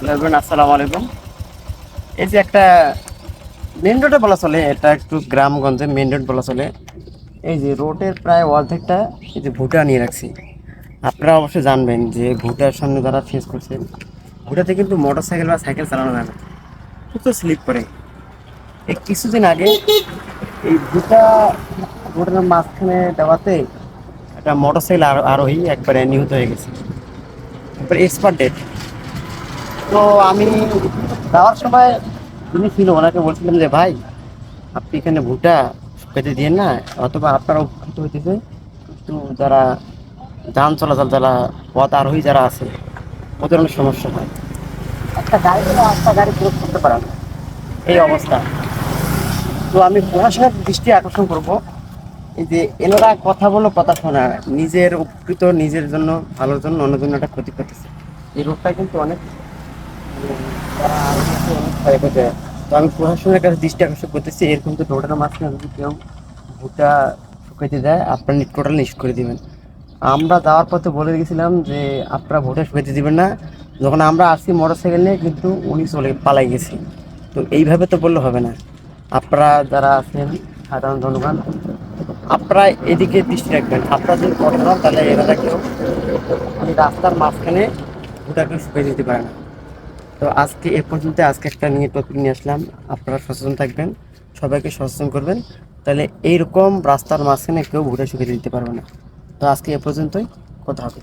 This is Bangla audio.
আসসালামু আলাইকুম। এই যে একটা মেন রোডে বলা চলে, এটা একটু গ্রামগঞ্জে মেন রোড বলা চলে। এই যে রোডের প্রায় অর্ধেকটা এই যে ভুটা নিয়ে রাখছি। আপনারা অবশ্যই জানবেন যে ভুটার সামনে যারা ফেস করছেন, ভুটাতে কিন্তু মোটর সাইকেল বা সাইকেল চালানো যায় না, প্রচুর স্লিপ করে। এই কিছুদিন আগে এই ভুটা রোডের মাঝখানে দেওয়াতে একটা মোটর সাইকেল আরোহী একবারে নিহত হয়ে গেছে, একবার এক্সপার্ট ডেট। তো আমি যাওয়ার সময় যিনি ছিল ওনাকে বলছিলাম যে ভাই, আপনি এখানে ভুট্টা পেতে দিয়ে না, অথবা আপনারা উপকৃত হইতেছে, কিন্তু যারা যান চলাচল, যারা পথ আরোহী যারা আছে, ওদের অনেক সমস্যা হয়। একটা গাড়ি একটা গাড়ি ক্রস করতে পারে না, এই অবস্থা। তো আমি প্রশাসনের দৃষ্টি আকর্ষণ করব, এই যে এনারা কথা বলো কথা শোনা, নিজের উপকৃত, নিজের জন্য ভালোর জন্য অন্য জন্য একটা ক্ষতি করতেছে। এই রোগটা কিন্তু অনেক তারা আরো বেশি অনেক ক্ষয় করতে যায়। তো আমি প্রশাসনের কাছে দৃষ্টি আকর্ষণ করতেছি, এরকম তো রোডের মাঝখানে যদি কেউ ভুট্টা শুকাইতে দেয়, আপনার টোটাল লিস্ট করে দিবেন। আমরা যাওয়ার পথে বলে গেছিলাম যে আপনারা ভুট্টা শুকাইতে দিবেন না। যখন আমরা আসছি মোটর সাইকেল নিয়ে, কিন্তু উনি চলে পালাই গেছি। তো এইভাবে তো বললে হবে না। আপনারা যারা আছেন সাধারণ জনগণ, আপনারা এদিকে দৃষ্টি রাখবেন। আপনারা যদি করেন না, তাহলে এরা কেউ মানে রাস্তার মাঝখানে ভুট্টাকে শুকিয়ে দিতে পারে না। তো আজকে এ পর্যন্ত, আজকে একটা নিয়ে টপিক নিয়ে আসলাম। আপনারা সচেতন থাকবেন, সবাইকে সচেতন করবেন, তাহলে এইরকম রাস্তার মাঝখানে কেউ ভুট্টা শুকিয়ে দিতে পারবে না। তো আজকে এ পর্যন্তই, কথা হবে।